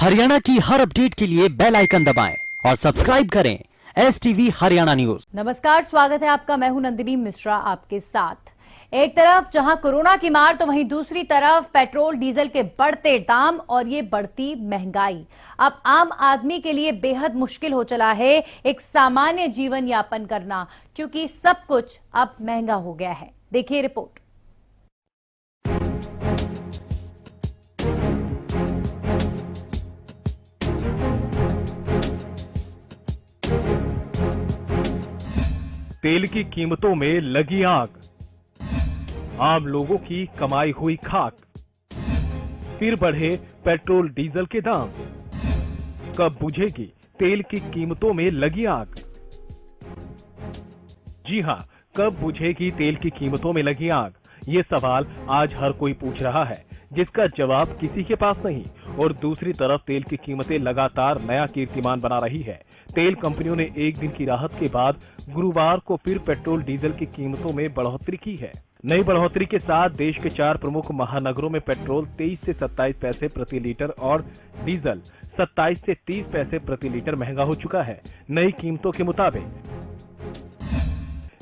हरियाणा की हर अपडेट के लिए बेल आइकन दबाएं और सब्सक्राइब करें STV हरियाणा न्यूज। नमस्कार, स्वागत है आपका। मैं हूं नंदिनी मिश्रा आपके साथ। एक तरफ जहां कोरोना की मार तो वहीं दूसरी तरफ पेट्रोल डीजल के बढ़ते दाम और ये बढ़ती महंगाई अब आम आदमी के लिए बेहद मुश्किल हो चला है एक सामान्य जीवन यापन करना, क्योंकि सब कुछ अब महंगा हो गया है। देखिए रिपोर्ट। तेल की कीमतों में लगी आग, आम लोगों की कमाई हुई खाक, फिर बढ़े पेट्रोल डीजल के दाम। कब बुझेगी तेल की कीमतों में लगी आग? जी हां, कब बुझेगी तेल की कीमतों में लगी आग? ये सवाल आज हर कोई पूछ रहा है, जिसका जवाब किसी के पास नहीं। और दूसरी तरफ तेल की कीमतें लगातार नया कीर्तिमान बना रही है। तेल कंपनियों ने एक दिन की राहत के बाद गुरुवार को फिर पेट्रोल डीजल की कीमतों में बढ़ोतरी की है। नई बढ़ोतरी के साथ देश के 4 प्रमुख महानगरों में पेट्रोल 23 से 27 पैसे प्रति लीटर और डीजल 27 से 30 पैसे प्रति लीटर महंगा हो चुका है। नई कीमतों के मुताबिक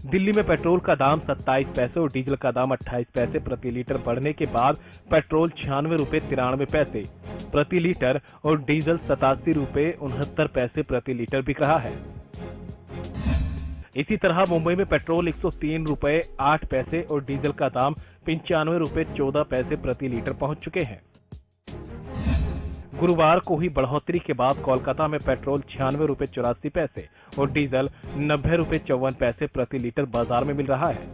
दिल्ली में पेट्रोल का दाम 27 पैसे और डीजल का दाम 28 पैसे प्रति लीटर बढ़ने के बाद पेट्रोल 96 रुपए 93 पैसे प्रति लीटर और डीजल 87 रुपए 69 पैसे प्रति लीटर बिक रहा है। इसी तरह मुंबई में पेट्रोल 103 रुपए 8 पैसे और डीजल का दाम 95 रुपए 14 पैसे प्रति लीटर पहुंच चुके हैं। गुरुवार को हुई बढ़ोतरी के बाद कोलकाता में पेट्रोल 96 रुपए 84 पैसे और डीजल 90 रुपए 54 पैसे प्रति लीटर बाजार में मिल रहा है।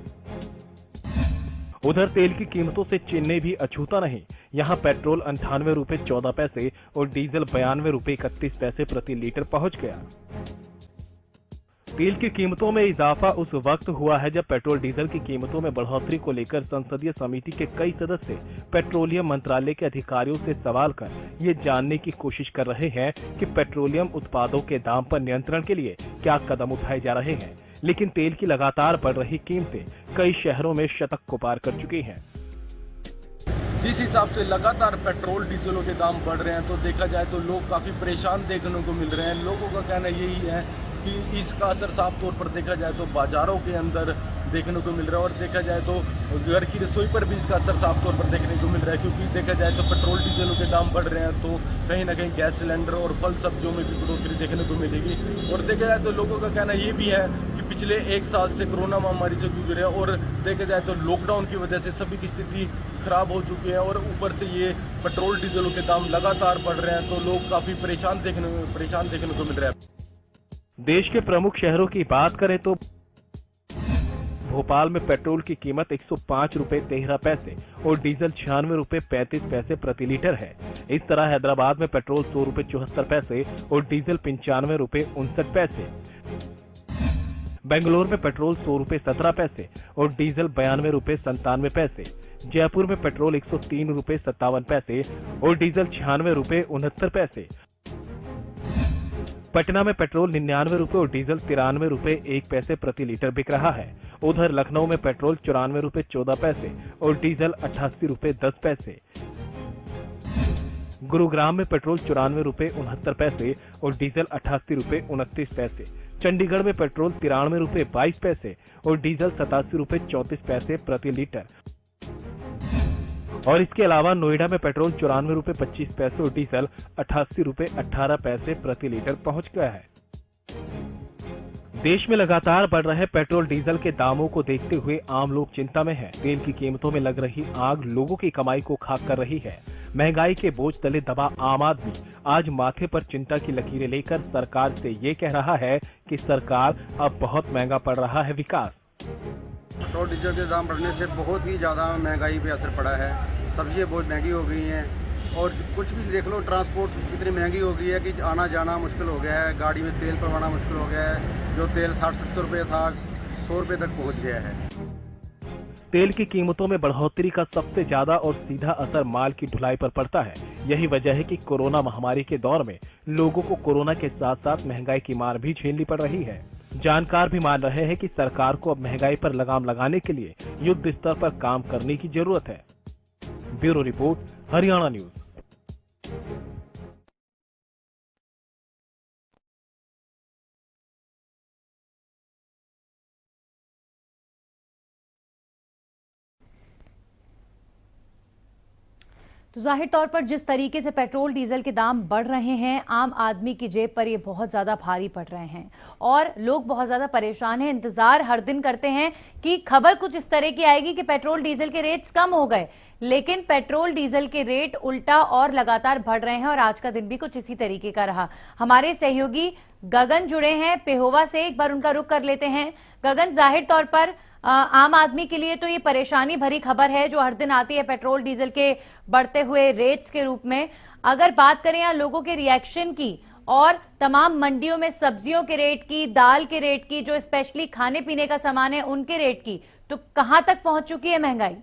उधर तेल की कीमतों से चेन्नई भी अछूता नहीं। यहां पेट्रोल 98 रुपए 14 पैसे और डीजल 92 रुपए 31 पैसे प्रति लीटर पहुंच गया। तेल की कीमतों में इजाफा उस वक्त हुआ है जब पेट्रोल डीजल की कीमतों में बढ़ोतरी को लेकर संसदीय समिति के कई सदस्य पेट्रोलियम मंत्रालय के अधिकारियों से सवाल कर ये जानने की कोशिश कर रहे हैं कि पेट्रोलियम उत्पादों के दाम पर नियंत्रण के लिए क्या कदम उठाए जा रहे हैं। लेकिन तेल की लगातार बढ़ रही कीमतें कई शहरों में शतक को पार कर चुकी हैं। जिस हिसाब से लगातार पेट्रोल डीजलों के दाम बढ़ रहे हैं तो देखा जाए तो लोग काफी परेशान देखने को मिल रहे हैं। लोगों का कहना यही है कि इसका असर साफ तौर पर देखा जाए तो बाजारों के अंदर देखने को मिल रहा है और देखा जाए तो घर की रसोई पर भी इसका असर साफ तौर पर देखने को मिल रहा है, क्योंकि देखा जाए तो पेट्रोल डीजलों के दाम बढ़ रहे हैं तो कहीं ना कहीं गैस सिलेंडर और फल सब्जियों में भी बढ़ोतरी देखने को मिलेगी। और देखा जाए तो लोगों का कहना ये भी है कि पिछले 1 साल से कोरोना महामारी से जूझ रहे हैं और देखा जाए तो लॉकडाउन की वजह से सभी की स्थिति खराब हो चुकी है और ऊपर से ये पेट्रोल डीजलों के दाम लगातार बढ़ रहे हैं तो लोग काफी परेशान देखने को मिल रहे हैं। देश के प्रमुख शहरों की बात करें तो भोपाल में पेट्रोल की कीमत 105 रुपए 13 पैसे और डीजल 96 रुपए 35 पैसे प्रति लीटर है। इस तरह हैदराबाद में पेट्रोल 100 रुपए 74 पैसे और डीजल 95 रुपए 59 पैसे। बेंगलोर में पेट्रोल 100 रुपए 17 पैसे और डीजल 92 रुपए 97 पैसे। जयपुर में पेट्रोल 103 रुपए 57 पैसे और डीजल 96 रुपए 69 पैसे। पटना में पेट्रोल 99 रुपए और डीजल 93 रुपए 1 पैसे प्रति लीटर बिक रहा है। उधर लखनऊ में पेट्रोल 94 रुपए 14 पैसे और डीजल 88 रुपए 10 पैसे। गुरुग्राम में पेट्रोल 94 रुपए 69 पैसे और डीजल 88 रुपए 29 पैसे। चंडीगढ़ में पेट्रोल 93 रुपए 22 पैसे और डीजल 87 रुपए 34 पैसे प्रति लीटर। और इसके अलावा नोएडा में पेट्रोल 94 रुपए 25 पैसे और डीजल 88 रुपए 18 पैसे प्रति लीटर पहुंच गया है। देश में लगातार बढ़ रहे पेट्रोल डीजल के दामों को देखते हुए आम लोग चिंता में हैं। तेल की कीमतों में लग रही आग लोगों की कमाई को खाक कर रही है। महंगाई के बोझ तले दबा आम आदमी आज माथे पर चिंता की लकीरें लेकर सरकार से ये कह रहा है कि सरकार अब बहुत महंगा पड़ रहा है विकास। पेट्रोल डीजल के दाम बढ़ने से बहुत ही ज़्यादा महंगाई पे असर पड़ा है। सब्जियाँ बहुत महंगी हो गई हैं और कुछ भी देख लो, ट्रांसपोर्ट इतनी महंगी हो गई है कि आना जाना मुश्किल हो गया है। गाड़ी में तेल भरवाना मुश्किल हो गया है। जो तेल 60-70 रुपये था 100 रुपये तक पहुँच गया है। तेल की कीमतों में बढ़ोतरी का सबसे ज्यादा और सीधा असर माल की ढुलाई पर पड़ता है। यही वजह है कि कोरोना महामारी के दौर में लोगों को कोरोना के साथ साथ महंगाई की मार भी झेलनी पड़ रही है। जानकार भी मान रहे हैं कि सरकार को अब महंगाई पर लगाम लगाने के लिए युद्ध स्तर पर काम करने की जरूरत है। Bureau report, Haryana news. तो जाहिर तौर पर जिस तरीके से पेट्रोल डीजल के दाम बढ़ रहे हैं, आम आदमी की जेब पर ये बहुत ज्यादा भारी पड़ रहे हैं और लोग बहुत ज्यादा परेशान हैं। इंतजार हर दिन करते हैं कि खबर कुछ इस तरह की आएगी कि पेट्रोल डीजल के रेट्स कम हो गए, लेकिन पेट्रोल डीजल के रेट उल्टा और लगातार बढ़ रहे हैं और आज का दिन भी कुछ इसी तरीके का रहा। हमारे सहयोगी गगन जुड़े हैं पेहोवा से, एक बार उनका रुख कर लेते हैं। गगन, जाहिर तौर पर आम आदमी के लिए तो ये परेशानी भरी खबर है जो हर दिन आती है पेट्रोल डीजल के बढ़ते हुए रेट्स के रूप में। अगर बात करें यहाँ लोगों के रिएक्शन की और तमाम मंडियों में सब्जियों के रेट की, दाल के रेट की, जो स्पेशली खाने पीने का सामान है उनके रेट की, तो कहां तक पहुंच चुकी है महंगाई?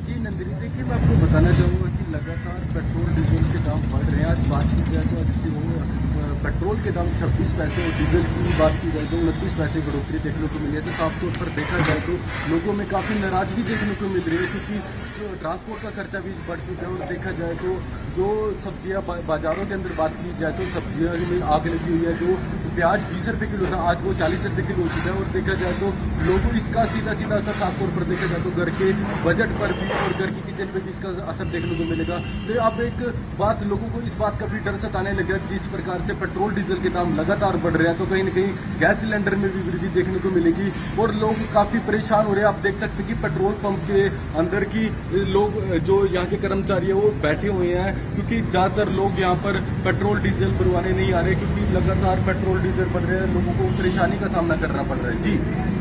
जी नंदिनी, देखिए मैं आपको बताना चाहूँगा कि लगातार पेट्रोल डीजल के दाम बढ़ रहे हैं। आज बात की जाए तो पेट्रोल के दाम 26 पैसे और डीजल की बात की जाए तो 29 पैसे बढ़ोतरी देखने को मिली है। तो साफ तौर पर देखा जाए तो लोगों में काफ़ी नाराजगी देखने को मिल रही है, क्योंकि ट्रांसपोर्ट का खर्चा भी बढ़ चुका है। और देखा जाए तो जो सब्जियाँ बाजारों के अंदर बात की जाए तो सब्जियाँ में आग लगी हुई है। जो प्याज 20 रुपये किलो था, आज वो 40 रुपये किलो हो चुका है। और देखा जाए तो लोगों इसका सीधा असर साफ तौर पर देखा जाए तो घर के बजट पर भी और घर की किचन पर भी इसका असर देखने को मिलेगा। तो अब एक बात लोगों को इस बात का भी डर सताने लगा, जिस प्रकार से पेट्रोल डीजल के दाम लगातार बढ़ रहे हैं तो कहीं न कहीं गैस सिलेंडर में भी वृद्धि देखने को मिलेगी और लोग काफी परेशान हो रहे हैं। आप देख सकते हैं कि पेट्रोल पंप के अंदर की लोग जो यहाँ के कर्मचारी है वो बैठे हुए हैं, क्योंकि ज्यादातर लोग यहाँ पर पेट्रोल डीजल भरवाने नहीं आ रहे, क्योंकि लगातार पेट्रोल डीजल बढ़ रहे हैं, लोगों को परेशानी का सामना करना पड़ रहा है।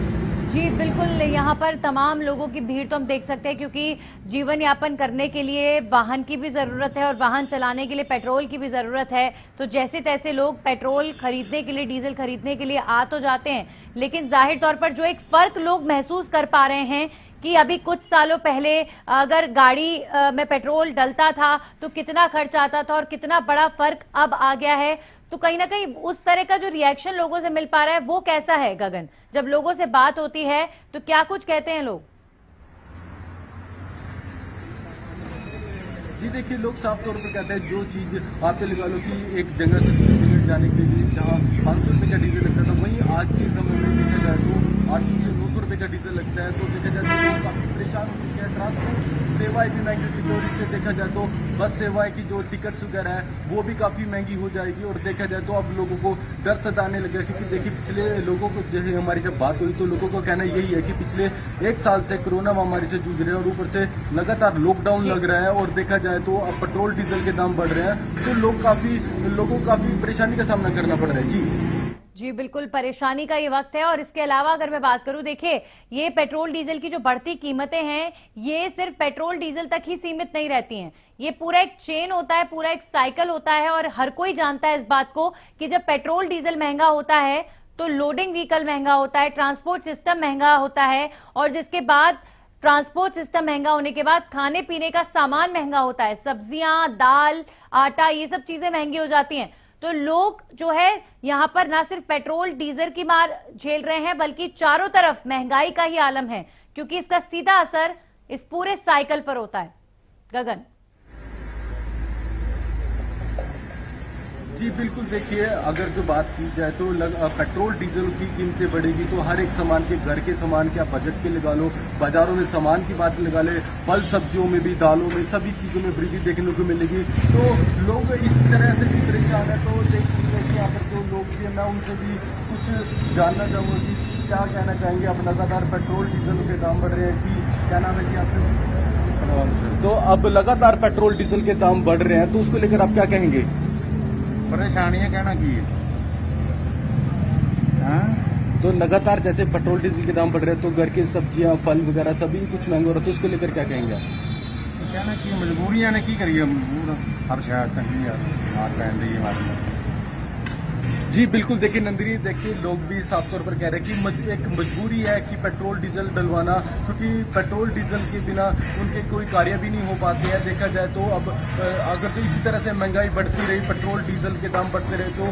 जी बिल्कुल, यहाँ पर तमाम लोगों की भीड़ तो हम देख सकते हैं, क्योंकि जीवन यापन करने के लिए वाहन की भी जरूरत है और वाहन चलाने के लिए पेट्रोल की भी जरूरत है। तो जैसे तैसे लोग पेट्रोल खरीदने के लिए, डीजल खरीदने के लिए आ तो जाते हैं, लेकिन जाहिर तौर पर जो एक फर्क लोग महसूस कर पा रहे हैं कि अभी कुछ सालों पहले अगर गाड़ी में पेट्रोल डलता था तो कितना खर्च आता था और कितना बड़ा फर्क अब आ गया है। तो कहीं ना कहीं उस तरह का जो रिएक्शन लोगों से मिल पा रहा है वो कैसा है गगन? जब लोगों से बात होती है तो क्या कुछ कहते हैं लोग? जी देखिए, लोग साफ तौर पर कहते हैं जो चीज आप लगा लो कि एक जगह से दूसरी जगह जाने के लिए जहाँ 500 रुपये का डीजल लगता था, वहीं आज के समय में देखा जाए तो 800 से 900 रुपये का डीजल लगता है। तो देखा जाए तो लोग काफी परेशान हो चुके हैं। ट्रांसपोर्ट सेवाएं भी महंगी हो चुकी है और इससे देखा जाए तो बस सेवाएं की जो टिकट्स वगैरह है वो भी काफी महंगी हो जाएगी। और देखा जाए तो अब लोगों को डर सताने लगा, क्योंकि देखिए पिछले लोगों को जो है हमारी जब बात हुई तो लोगों का कहना यही है कि पिछले 1 साल से कोरोना महामारी से जूझ रहे हैं और ऊपर से लगातार लॉकडाउन लग रहा है। और देखा जाए तो अब पेट्रोल डीजल के दाम बढ़ रहे हैं तो लोगों को काफी परेशानी का सामना करना पड़ रहा है। जी बिल्कुल, परेशानी का ये वक्त है। और इसके अलावा अगर मैं बात करूं, देखिए ये पेट्रोल डीजल की जो बढ़ती कीमतें हैं ये सिर्फ पेट्रोल डीजल तक ही सीमित नहीं रहती हैं, ये पूरा एक चेन होता है, पूरा एक साइकिल होता है। और हर कोई जानता है इस बात को कि जब पेट्रोल डीजल महंगा होता है तो लोडिंग व्हीकल महंगा होता है, ट्रांसपोर्ट सिस्टम महंगा होता है, और जिसके बाद ट्रांसपोर्ट सिस्टम महंगा होने के बाद खाने पीने का सामान महंगा होता है, सब्जियां, दाल, आटा, ये सब चीजें महंगी हो जाती हैं। तो लोग जो है यहां पर ना सिर्फ पेट्रोल डीजल की मार झेल रहे हैं बल्कि चारों तरफ महंगाई का ही आलम है, क्योंकि इसका सीधा असर इस पूरे साइकिल पर होता है। गगन जी बिल्कुल, देखिए अगर जो बात की जाए तो पेट्रोल डीजल की कीमतें बढ़ेगी तो हर एक सामान के, घर के सामान के, आप बजट के लगा लो, बाजारों में सामान की बात लगा ले, फल सब्जियों में भी, दालों में, सभी चीज़ों में वृद्धि देखने को मिलेगी। तो लोग इस तरह से भी परेशान है। तो देखिए यहाँ पर जो लोग भी हैं मैं उनसे भी कुछ जानना चाहूँगा कि क्या कहना चाहेंगे। अब लगातार पेट्रोल डीजल के दाम बढ़ रहे हैं कि क्या नाम है कि आपसे, तो अब लगातार पेट्रोल डीजल के दाम बढ़ रहे हैं तो उसको लेकर आप क्या कहेंगे? परेशानियां कहना की है। तो लगातार जैसे पेट्रोल डीजल के दाम बढ़ रहे हैं तो घर की सब्जियां, फल वगैरह सभी कुछ महंगे हो रहा है, तो उसको लेकर क्या कहेंगे आप? तो कहना की मजबूरियां ने की करिए, हर शहर तंगी मार पहन रही है। जी बिल्कुल, देखिए नंदिनी, देखिए लोग भी साफ तौर पर कह रहे हैं कि एक मजबूरी है कि पेट्रोल डीजल डलवाना, क्योंकि पेट्रोल डीजल के बिना उनके कोई कार्य भी नहीं हो पाते हैं। देखा जाए तो अब अगर तो इसी तरह से महंगाई बढ़ती रही, पेट्रोल डीजल के दाम बढ़ते रहे तो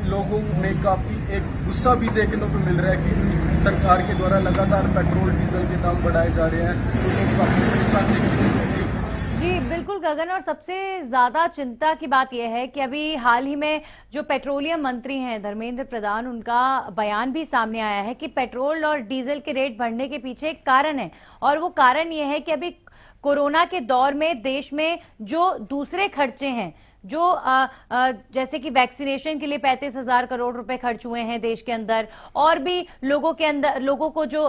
लोगों में काफ़ी एक गुस्सा भी देखने को मिल रहा है कि सरकार के द्वारा लगातार पेट्रोल डीजल के दाम बढ़ाए जा रहे हैं तो लोग काफ़ी परेशान देखने को मिल रहे हैं। जी बिल्कुल गगन, और सबसे ज्यादा चिंता की बात यह है कि अभी हाल ही में जो पेट्रोलियम मंत्री हैं धर्मेंद्र प्रधान, उनका बयान भी सामने आया है कि पेट्रोल और डीजल के रेट बढ़ने के पीछे एक कारण है, और वो कारण ये है कि अभी कोरोना के दौर में देश में जो दूसरे खर्चे हैं, जो जैसे कि वैक्सीनेशन के लिए 35,000 करोड़ रुपए खर्च हुए हैं देश के अंदर, और भी लोगों को जो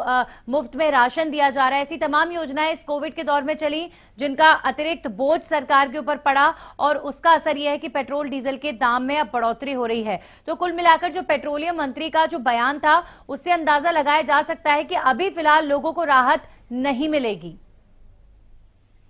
मुफ्त में राशन दिया जा रहा है, ऐसी तमाम योजनाएं इस कोविड के दौर में चली जिनका अतिरिक्त बोझ सरकार के ऊपर पड़ा, और उसका असर यह है कि पेट्रोल डीजल के दाम में अब बढ़ोतरी हो रही है। तो कुल मिलाकर जो पेट्रोलियम मंत्री का जो बयान था, उससे अंदाजा लगाया जा सकता है कि अभी फिलहाल लोगों को राहत नहीं मिलेगी।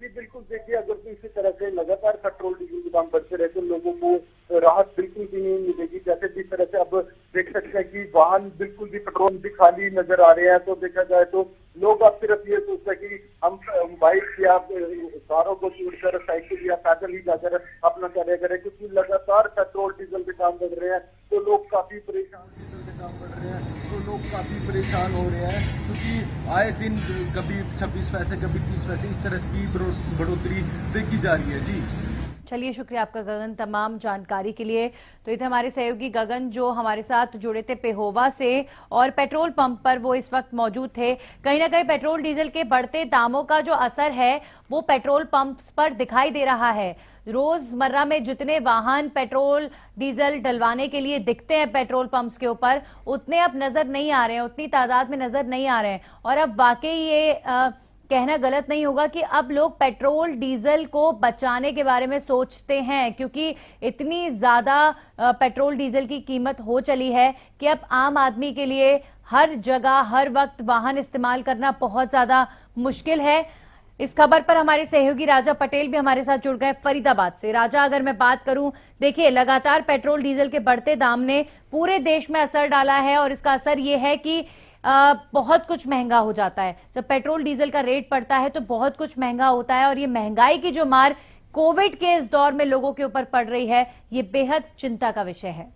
जी बिल्कुल, देखिए अगर तो इसी तरह से लगातार पेट्रोल डीजल के दाम बढ़ते रहे तो लोगों को राहत बिल्कुल भी नहीं मिलेगी। जैसे जिस तरह से अब देख सकते हैं कि वाहन बिल्कुल भी पेट्रोल भी खाली नजर आ रहे हैं, तो देखा जाए तो लोग अब सिर्फ ये सोचते हैं कि हम बाइक या कारों को छोड़कर साइकिल या पैदल ही जाकर अपना कार्य करें, क्योंकि लगातार पेट्रोल डीजल के दाम बढ़ रहे हैं तो लोग काफी परेशान हो रहे हैं, क्योंकि आए दिन कभी 26 पैसे कभी 30 पैसे इस तरह की बढ़ोतरी देखी जा रही है। जी चलिए, शुक्रिया आपका गगन तमाम जानकारी के लिए। तो ये थे हमारे सहयोगी गगन जो हमारे साथ जुड़े थे पेहोवा से, और पेट्रोल पंप पर वो इस वक्त मौजूद थे। कहीं ना कहीं पेट्रोल डीजल के बढ़ते दामों का जो असर है वो पेट्रोल पंप्स पर दिखाई दे रहा है। रोजमर्रा में जितने वाहन पेट्रोल डीजल डलवाने के लिए दिखते हैं पेट्रोल पंप्स के ऊपर, उतने अब नजर नहीं आ रहे हैं, उतनी तादाद में नजर नहीं आ रहे हैं। और अब वाकई ये कहना गलत नहीं होगा कि अब लोग पेट्रोल डीजल को बचाने के बारे में सोचते हैं, क्योंकि इतनी ज्यादा पेट्रोल डीजल की कीमत हो चली है कि अब आम आदमी के लिए हर जगह हर वक्त वाहन इस्तेमाल करना बहुत ज्यादा मुश्किल है। इस खबर पर हमारे सहयोगी राजा पटेल भी हमारे साथ जुड़ गए फरीदाबाद से। राजा, अगर मैं बात करूं, देखिए लगातार पेट्रोल डीजल के बढ़ते दाम ने पूरे देश में असर डाला है, और इसका असर यह है कि बहुत कुछ महंगा हो जाता है। जब पेट्रोल डीजल का रेट बढ़ता है तो बहुत कुछ महंगा होता है, और ये महंगाई की जो मार कोविड के इस दौर में लोगों के ऊपर पड़ रही है, ये बेहद चिंता का विषय है।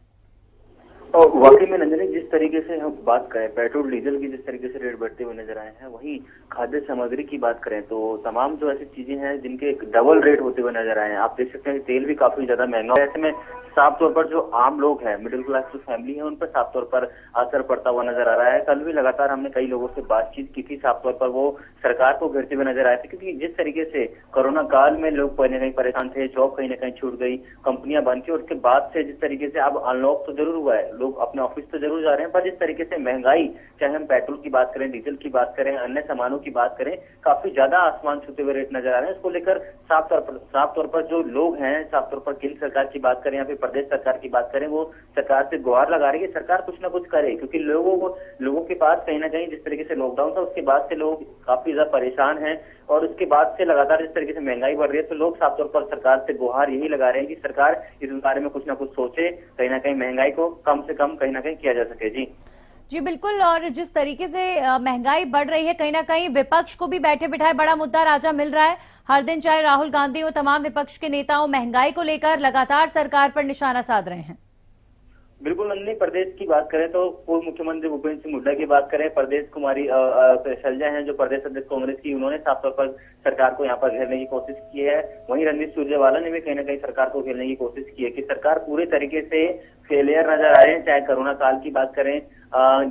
और वाकई में नंदनी, जिस तरीके से हम बात करें पेट्रोल डीजल की, जिस तरीके से रेट बढ़ते हुए नजर आए हैं, वहीं खाद्य सामग्री की बात करें तो तमाम जो ऐसी चीजें हैं जिनके डबल रेट होते हुए नजर आए हैं। आप देख सकते हैं तेल भी काफी ज्यादा महंगा है। ऐसे में साफ तौर पर जो आम लोग हैं, मिडिल क्लास जो फैमिली है, उन पर साफ तौर पर असर पड़ता हुआ नजर आ रहा है। कल भी लगातार हमने कई लोगों से बातचीत की थी, साफ तौर पर वो सरकार को घेरते हुए नजर आए थे, क्योंकि जिस तरीके से कोरोना काल में लोग कहीं ना कहीं परेशान थे, जॉब कहीं ना कहीं छूट गई, कंपनियां बंद थी, और उसके बाद से जिस तरीके से अब अनलॉक तो जरूर हुआ है, लोग अपने ऑफिस तो जरूर जा रहे हैं, पर जिस तरीके से महंगाई, चाहे हम पेट्रोल की बात करें, डीजल की बात करें, अन्य सामानों की बात करें, काफी ज्यादा आसमान छूते हुए रेट नजर आ रहे हैं। उसको लेकर साफ तौर पर जो लोग हैं, साफ तौर पर केंद्र सरकार की बात करें या फिर प्रदेश सरकार की बात करें, वो सरकार से गुहार लगा रही है सरकार कुछ ना कुछ करे, क्योंकि लोगों के पास कहीं ना कहीं जिस तरीके से लॉकडाउन था उसके बाद से लोग काफी ज्यादा परेशान हैं, और उसके बाद से लगातार जिस तरीके से महंगाई बढ़ रही है, तो लोग साफ तौर पर सरकार से गुहार यही लगा रहे हैं कि सरकार इस बारे में कुछ ना कुछ सोचे, कहीं ना कहीं महंगाई को कम से कम कहीं ना कहीं किया जा सके। जी बिल्कुल, और जिस तरीके से महंगाई बढ़ रही है, कहीं ना कहीं विपक्ष को भी बैठे बिठाए बड़ा मुद्दा राजा मिल रहा है। हर दिन चाहे राहुल गांधी हो, तमाम विपक्ष के नेताओं महंगाई को लेकर लगातार सरकार पर निशाना साध रहे हैं। बिल्कुल नंदनी, प्रदेश की बात करें तो पूर्व मुख्यमंत्री भूपेंद्र सिंह हुड्डा की बात करें, प्रदेश कुमारी शैलजा हैं जो प्रदेश अध्यक्ष कांग्रेस की, उन्होंने साफ तौर पर सरकार को यहाँ पर घेरने की कोशिश की है। वहीं रणदीप सुरजेवाला ने भी कहीं ना कहीं सरकार को घेरने की कोशिश की है कि सरकार पूरे तरीके से फेलियर नजर आ रहे हैं, चाहे कोरोना काल की बात करें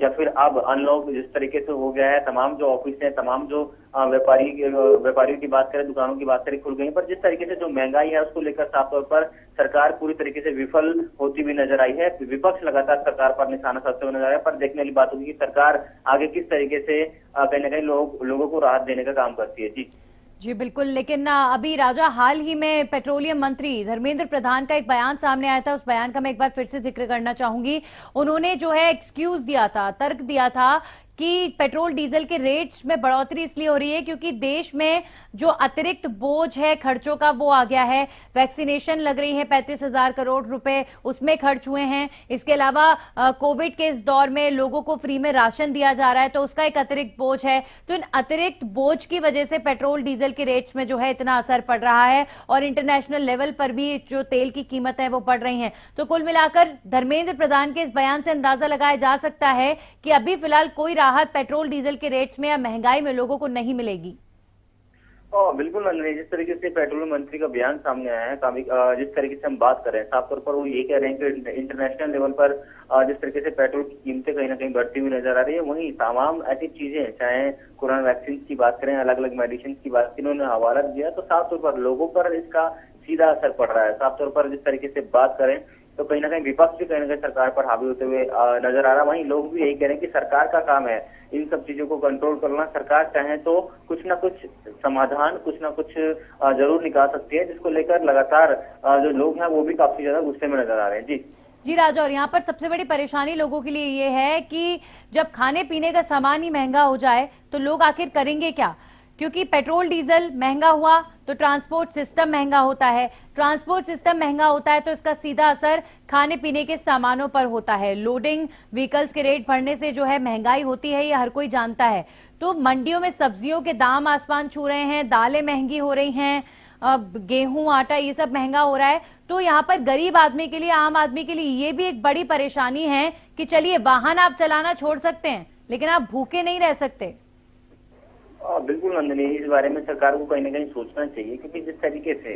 या फिर अब अनलॉक जिस तरीके से हो गया है, तमाम जो ऑफिस है, तमाम जो व्यापारियों की बात करें, दुकानों की बात करें, खुल गई, पर जिस तरीके से जो महंगाई है उसको लेकर साफ तौर पर सरकार पूरी तरीके से विफल होती हुई नजर आई है। विपक्ष लगातार सरकार पर निशाना साधते हुए नजर आ रहा है, पर देखने वाली बात होगी कि सरकार आगे किस तरीके से कहीं ना कहीं लोगों को राहत देने का काम करती है। जी बिल्कुल, लेकिन अभी राजा हाल ही में पेट्रोलियम मंत्री धर्मेंद्र प्रधान का एक बयान सामने आया था, उस बयान का मैं एक बार फिर से जिक्र करना चाहूंगी। उन्होंने जो है एक्सक्यूज दिया था, तर्क दिया था कि पेट्रोल डीजल के रेट्स में बढ़ोतरी इसलिए हो रही है क्योंकि देश में जो अतिरिक्त बोझ है खर्चों का वो आ गया है। वैक्सीनेशन लग रही है 35,000 करोड़ रुपए उसमें खर्च हुए हैं। इसके अलावा कोविड के इस दौर में लोगों को फ्री में राशन दिया जा रहा है, तो उसका एक अतिरिक्त बोझ है। तो इन अतिरिक्त बोझ की वजह से पेट्रोल डीजल के रेट्स में जो है इतना असर पड़ रहा है, और इंटरनेशनल लेवल पर भी जो तेल की कीमत है वो बढ़ रही है। तो कुल मिलाकर धर्मेंद्र प्रधान के इस बयान से अंदाजा लगाया जा सकता है कि अभी फिलहाल कोई राहत पेट्रोल डीजल के रेट्स में या महंगाई में लोगों को नहीं मिलेगी। बिल्कुल नंदनी, जिस तरीके से पेट्रोलियम मंत्री का बयान सामने आया है, जिस तरीके से हम बात कर रहे हैं, साफ तौर पर वो ये कह रहे हैं कि इंटरनेशनल लेवल पर जिस तरीके से पेट्रोल की कीमतें कहीं ना कहीं बढ़ती हुई नजर आ रही है, वहीं तमाम ऐसी चीजें, चाहे कोरोना वैक्सीन की बात करें, अलग अलग मेडिसिन की बात करें, उन्होंने हवाला दिया, तो साफ तौर पर लोगों पर इसका सीधा असर पड़ रहा है। साफ तौर पर जिस तरीके से बात करें तो कहीं ना कहीं विपक्ष भी कहीं ना कहीं सरकार पर हावी होते हुए नजर आ रहा है। वहीं लोग भी यही कह रहे हैं कि सरकार का काम है इन सब चीजों को कंट्रोल करना। सरकार चाहे तो कुछ ना कुछ समाधान, कुछ ना कुछ जरूर निकाल सकती है, जिसको लेकर लगातार जो लोग हैं वो भी काफी ज्यादा गुस्से में नजर आ रहे हैं। जी राजा, और यहाँ पर सबसे बड़ी परेशानी लोगों के लिए ये है कि जब खाने पीने का सामान ही महंगा हो जाए तो लोग आखिर करेंगे क्या? क्योंकि पेट्रोल डीजल महंगा हुआ तो ट्रांसपोर्ट सिस्टम महंगा होता है, ट्रांसपोर्ट सिस्टम महंगा होता है तो इसका सीधा असर खाने पीने के सामानों पर होता है। लोडिंग व्हीकल्स के रेट बढ़ने से जो है महंगाई होती है, ये हर कोई जानता है। तो मंडियों में सब्जियों के दाम आसमान छू रहे हैं, दालें महंगी हो रही हैं, गेहूं, आटा, ये सब महंगा हो रहा है। तो यहाँ पर गरीब आदमी के लिए, आम आदमी के लिए ये भी एक बड़ी परेशानी है कि चलिए वाहन आप चलाना छोड़ सकते हैं लेकिन आप भूखे नहीं रह सकते। बिल्कुल नंदिनी, इस बारे में सरकार को कहीं ना कहीं सोचना चाहिए, क्योंकि जिस तरीके से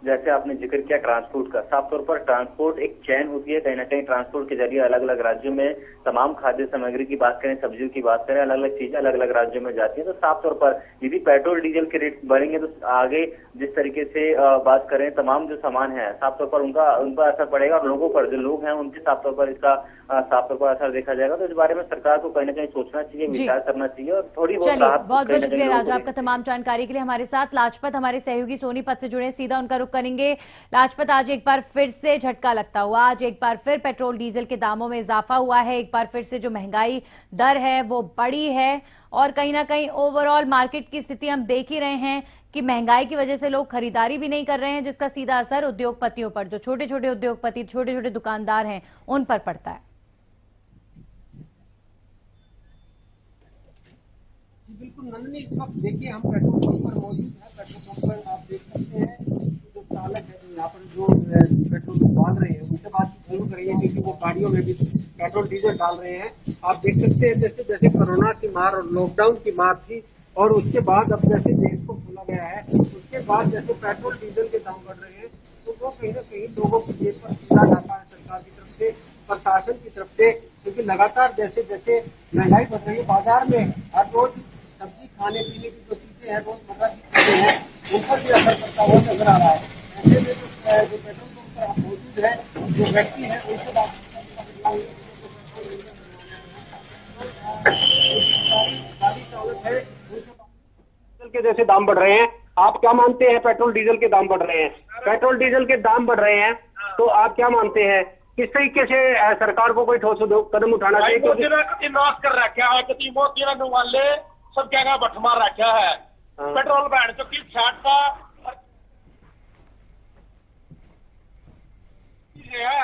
जैसे आपने जिक्र किया ट्रांसपोर्ट का, साफ तौर पर ट्रांसपोर्ट एक चैन होती है। कहीं ना कहीं ट्रांसपोर्ट के जरिए अलग अलग राज्यों में तमाम खाद्य सामग्री की बात करें, सब्जियों की बात करें, अलग अलग चीजें अलग अलग राज्यों में जाती है। तो साफ तौर पर यदि पेट्रोल डीजल के रेट बढ़ेंगे तो आगे जिस तरीके से बात करें तमाम जो सामान है, साफ तौर पर उन पर असर पड़ेगा और लोगों पर, जो लोग हैं उनके साफ तौर पर इसका साफ तौर पर असर देखा जाएगा। तो इस बारे में सरकार को कहीं ना कहीं सोचना चाहिए, विचार करना चाहिए और थोड़ी बहुत राहत। बहुत बहुत शुक्रिया राजा आपका तमाम जानकारी के लिए। हमारे साथ लाजपत हमारे सहयोगी सोनीपत से जुड़े, सीधा उनका रुख करेंगे। लाजपत, आज एक बार फिर से झटका लगता हुआ, आज एक बार फिर पेट्रोल डीजल के दामों में इजाफा हुआ है, एक बार फिर से जो महंगाई दर है वो बढ़ी है और कहीं ना कहीं ओवरऑल मार्केट की स्थिति हम देख ही रहे हैं कि महंगाई की वजह से लोग खरीदारी भी नहीं कर रहे हैं, जिसका सीधा असर उद्योगपतियों पर, जो छोटे छोटे उद्योगपति, छोटे छोटे दुकानदार हैं, उन पर पड़ता है। बिल्कुल नंदनी, इस वक्त देखिए हम पेट्रोल पंप पर मौजूद हैं। पेट्रोल पंप पर आप देख सकते हैं जो चालक है, जो यहाँ पर जो पेट्रोल डाल रहे हैं उनसे बात जरूर करेंगे, क्योंकि वो गाड़ियों में भी पेट्रोल डीजल डाल रहे हैं। आप देख सकते हैं जैसे जैसे कोरोना की मार और लॉकडाउन की मार थी और उसके बाद अब जैसे देश को खोला गया है, उसके बाद जैसे पेट्रोल डीजल के दाम बढ़ रहे हैं, तो वो कहीं ना कहीं लोगों की जेब पर सीधा जाता है सरकार की तरफ से, प्रशासन की तरफ से। क्योंकि लगातार जैसे जैसे महंगाई बढ़ रही है, बाजार में हर रोज सब्जी, खाने पीने की जो चीजें हैं, रोजमर्रा की चीजें हैं, उन पर भी असर पड़ता हुआ नजर आ रहा है। ऐसे में जो पेट्रोल पंप पर आप मौजूद है, जो व्यक्ति है उनसे बात गाड़ी चालक है, डीजल के जैसे दाम बढ़ रहे हैं, आप क्या मानते हैं? पेट्रोल डीजल के दाम बढ़ रहे हैं, पेट्रोल डीजल के दाम बढ़ रहे हैं, तो आप क्या मानते हैं किस तरीके से सरकार को कोई ठोस कदम उठाना चाहिए? नाश कर रखा है, कति मोदी ने वाले सब जगह बठ मार रखा है। पेट्रोल बैंड तो किस छाट का है,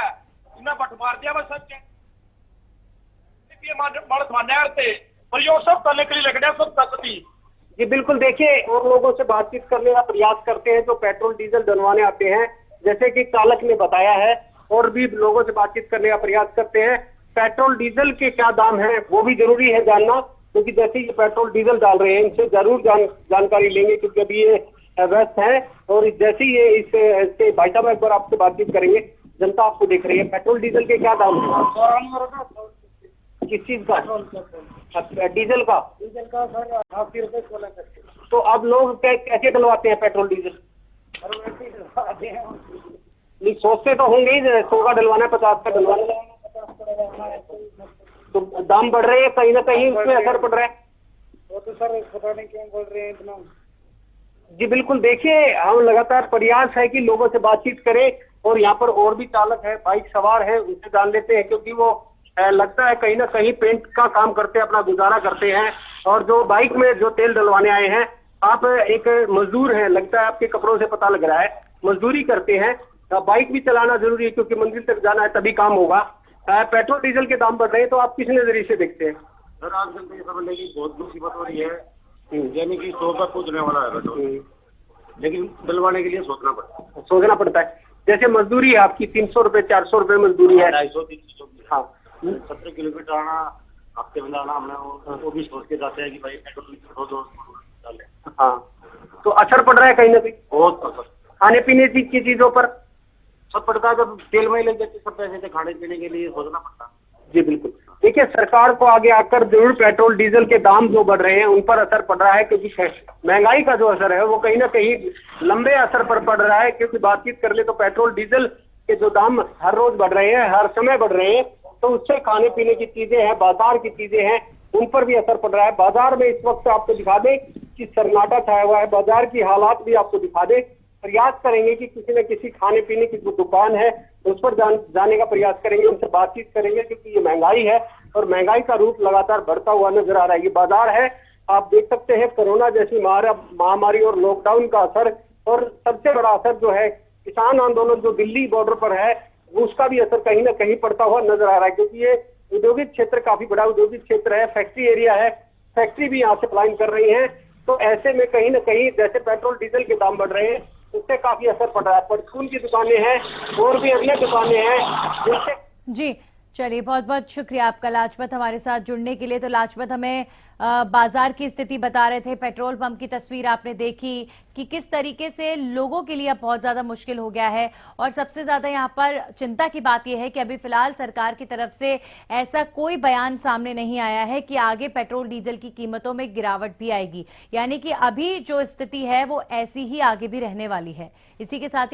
इन्हें बठ मार दिया बस सब और ये सब करने के लिए लग रहा है सब तकती। जी बिल्कुल, देखिए और लोगों से बातचीत करने का प्रयास करते हैं जो पेट्रोल डीजल डलवाने आते हैं, जैसे कि चालक ने बताया है, और भी लोगों से बातचीत करने का प्रयास करते हैं। पेट्रोल डीजल के क्या दाम है वो भी जरूरी है जानना, क्योंकि जैसे ये पेट्रोल डीजल डाल रहे हैं इनसे जरूर जानकारी लेंगे, क्योंकि अभी ये व्यस्त है। और जैसे ही ये इससे भाई साहब एक बार आपसे बातचीत करेंगे, जनता आपको देख रही है। पेट्रोल डीजल के क्या दाम है? किस चीज का? डीजल का? डीजल का सर 80 रुपए 16 करके। तो अब लोग कैसे डलवाते हैं पेट्रोल डीजल? नहीं, सोचते तो होंगे ही, 100 का डलवाना है, 50 का डलवाना है, तो दाम बढ़ रहे हैं, कहीं ना कहीं उसमें असर पड़ रहा है। वो तो सर पता नहीं क्यों बोल रहे हैं इतना। जी बिल्कुल, देखिए हम लगातार प्रयास है कि लोगों से बातचीत करें, और यहाँ पर और भी चालक है, बाइक सवार है, उनसे जान लेते हैं, क्योंकि वो लगता है कहीं ना कहीं पेंट का काम करते हैं, अपना गुजारा करते हैं। और जो बाइक में जो तेल डलवाने आए हैं, आप एक मजदूर हैं, लगता है आपके कपड़ों से पता लग रहा है, मजदूरी करते हैं। बाइक भी चलाना जरूरी है, क्योंकि मंजिल तक जाना है, तभी काम होगा। पेट्रोल डीजल के दाम बढ़ रहे हैं, तो आप किस नजरिए से देखते हैं? सर आजकल ये समझ लेंगे बहुत मुसीबत हो रही है, यानी कि 100 का पूछने वाला है पेट्रोल, लेकिन डलवाने के लिए सोचना पड़ता है। जैसे मजदूरी है आपकी 300 रुपए 400 रुपए मजदूरी है, 250-300। हाँ, 70 किलोमीटर आना, हफ्ते में जाना, हमने वो भी सोच के जाते हैं कि भाई पेट्रोल डाले। हाँ, तो असर पड़ रहा है कहीं ना कहीं, बहुत असर। खाने पीने की चीजों पर सब पड़ता है, जब तेल में लग जाते सब पैसे से खाने पीने के लिए सोचना पड़ता है। जी बिल्कुल। देखिए, सरकार को आगे आकर जरूर पेट्रोल डीजल के दाम जो बढ़ रहे हैं उन पर असर पड़ रहा है, क्योंकि महंगाई का जो असर है वो कहीं ना कहीं लंबे असर पर पड़ रहा है। क्योंकि बातचीत कर ले तो पेट्रोल डीजल के जो दाम हर रोज बढ़ रहे हैं, हर समय बढ़ रहे हैं, तो उससे खाने पीने की चीजें हैं, बाजार की चीजें हैं, उन पर भी असर पड़ रहा है। बाजार में इस वक्त आपको दिखा दे कि सन्नाटा छाया हुआ है, बाजार की हालात भी आपको दिखा दे। प्रयास करेंगे कि किसी न किसी खाने पीने की जो दुकान है उस पर जाने का प्रयास करेंगे, उनसे बातचीत करेंगे, क्योंकि ये महंगाई है और महंगाई का रूप लगातार बढ़ता हुआ नजर आ रहा है। ये बाजार है, आप देख सकते हैं कोरोना जैसी महामारी और लॉकडाउन का असर, और सबसे बड़ा असर जो है किसान आंदोलन जो दिल्ली बॉर्डर पर है उसका भी असर कहीं ना कहीं पड़ता हुआ नजर आ रहा है। क्योंकि ये औद्योगिक क्षेत्र काफी बड़ा औद्योगिक क्षेत्र है, फैक्ट्री एरिया है, फैक्ट्री भी यहाँ से पलायन कर रही है। तो ऐसे में कहीं ना कहीं जैसे पेट्रोल डीजल के दाम बढ़ रहे हैं उससे काफी असर पड़ रहा है। परचून की दुकानें हैं और भी अन्य दुकानें हैं जिससे। जी चलिए, बहुत बहुत शुक्रिया आपका लाजपत हमारे साथ जुड़ने के लिए। तो लाजपत हमें बाजार की स्थिति बता रहे थे, पेट्रोल पंप की तस्वीर आपने देखी कि किस तरीके से लोगों के लिए अब बहुत ज्यादा मुश्किल हो गया है। और सबसे ज्यादा यहाँ पर चिंता की बात यह है कि अभी फिलहाल सरकार की तरफ से ऐसा कोई बयान सामने नहीं आया है कि आगे पेट्रोल डीजल की कीमतों में गिरावट भी आएगी, यानी कि अभी जो स्थिति है वो ऐसी ही आगे भी रहने वाली है। इसी के साथ